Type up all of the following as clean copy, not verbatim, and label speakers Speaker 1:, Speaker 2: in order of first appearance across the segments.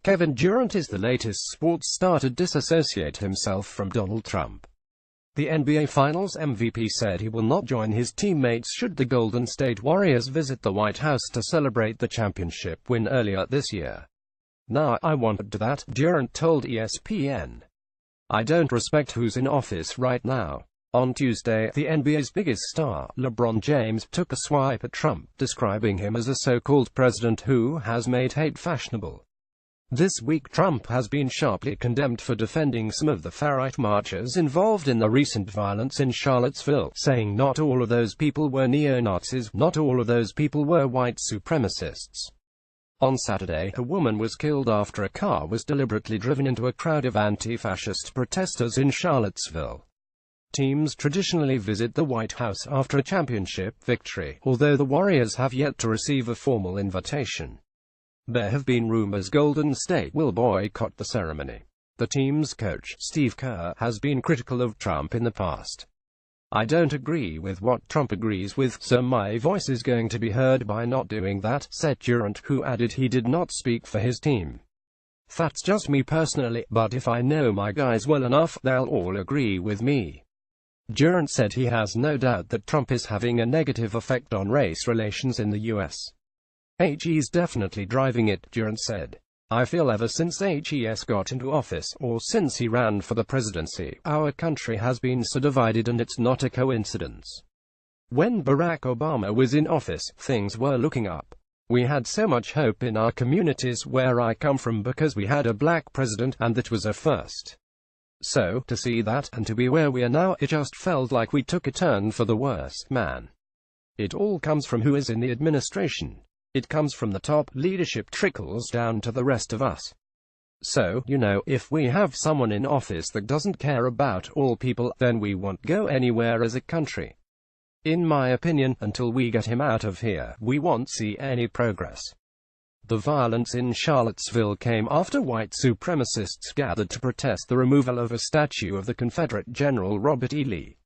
Speaker 1: Kevin Durant is the latest sports star to disassociate himself from Donald Trump. The NBA Finals MVP said he will not join his teammates should the Golden State Warriors visit the White House to celebrate the championship win earlier this year. "Nah, I won't do that," Durant told ESPN. "I don't respect who's in office right now." On Tuesday, the NBA's biggest star, LeBron James, took a swipe at Trump, describing him as a so-called president who has made hate fashionable. This week Trump has been sharply condemned for defending some of the far-right marchers involved in the recent violence in Charlottesville, saying not all of those people were neo-Nazis, not all of those people were white supremacists. On Saturday, a woman was killed after a car was deliberately driven into a crowd of anti-fascist protesters in Charlottesville. Teams traditionally visit the White House after a championship victory, although the Warriors have yet to receive a formal invitation. There have been rumors Golden State will boycott the ceremony. The team's coach, Steve Kerr, has been critical of Trump in the past. "I don't agree with what Trump agrees with, so my voice is going to be heard by not doing that," said Durant, who added he did not speak for his team. "That's just me personally, but if I know my guys well enough, they'll all agree with me." Durant said he has no doubt that Trump is having a negative effect on race relations in the U.S. "He's definitely driving it," Durant said. "I feel ever since HES got into office, or since he ran for the presidency, our country has been so divided, and it's not a coincidence. When Barack Obama was in office, things were looking up. We had so much hope in our communities where I come from because we had a black president, and that was a first. So, to see that, and to be where we are now, it just felt like we took a turn for the worse, man. It all comes from who is in the administration. It comes from the top, leadership trickles down to the rest of us. So, if we have someone in office that doesn't care about all people, then we won't go anywhere as a country. In my opinion, until we get him out of here, we won't see any progress." The violence in Charlottesville came after white supremacists gathered to protest the removal of a statue of the Confederate General Robert E. Lee.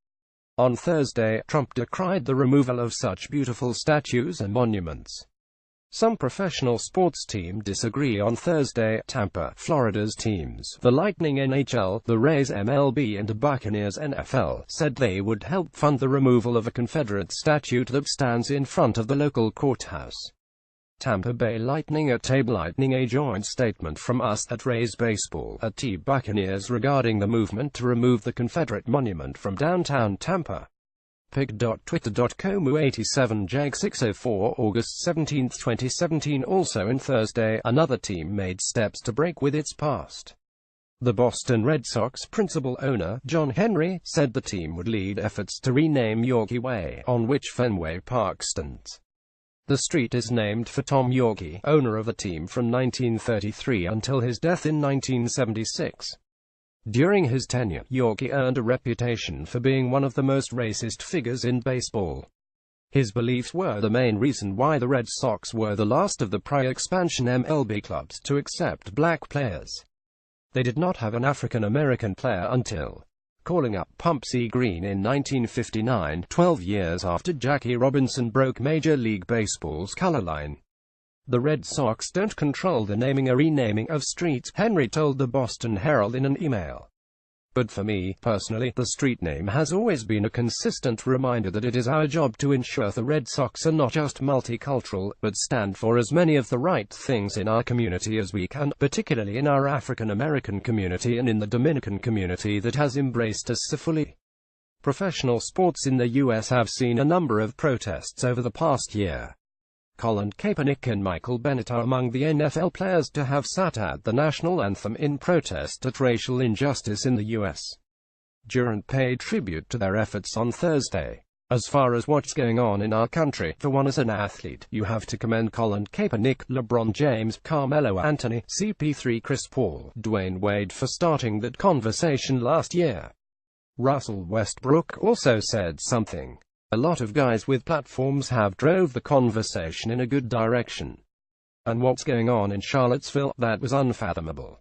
Speaker 1: On Thursday, Trump decried the removal of such beautiful statues and monuments. Some professional sports teams disagree. On Thursday, Tampa, Florida's teams, the Lightning NHL, the Rays MLB and the Buccaneers NFL, said they would help fund the removal of a Confederate statue that stands in front of the local courthouse. Tampa Bay Lightning at Table Lightning, a joint statement from us at Rays Baseball at T Buccaneers regarding the movement to remove the Confederate monument from downtown Tampa. Pic.twitter.com/87jag604 August 17, 2017. Also on Thursday, another team made steps to break with its past. The Boston Red Sox principal owner, John Henry, said the team would lead efforts to rename Yawkey Way, on which Fenway Park stands. The street is named for Tom Yawkey, owner of the team from 1933 until his death in 1976. During his tenure, Yawkey earned a reputation for being one of the most racist figures in baseball. His beliefs were the main reason why the Red Sox were the last of the pre-expansion MLB clubs to accept black players. They did not have an African-American player until calling up Pumpsie Green in 1959, 12 years after Jackie Robinson broke Major League Baseball's color line. The Red Sox don't control the naming or renaming of streets, Henry told the Boston Herald in an email. But for me, personally, the street name has always been a consistent reminder that it is our job to ensure the Red Sox are not just multicultural, but stand for as many of the right things in our community as we can, particularly in our African American community and in the Dominican community that has embraced us so fully. Professional sports in the U.S. have seen a number of protests over the past year. Colin Kaepernick and Michael Bennett are among the NFL players to have sat at the national anthem in protest at racial injustice in the U.S. Durant paid tribute to their efforts on Thursday. "As far as what's going on in our country, for one as an athlete, you have to commend Colin Kaepernick, LeBron James, Carmelo Anthony, CP3, Chris Paul, Dwayne Wade for starting that conversation last year." Russell Westbrook also said something. "A lot of guys with platforms have drove the conversation in a good direction. And what's going on in Charlottesville, that was unfathomable.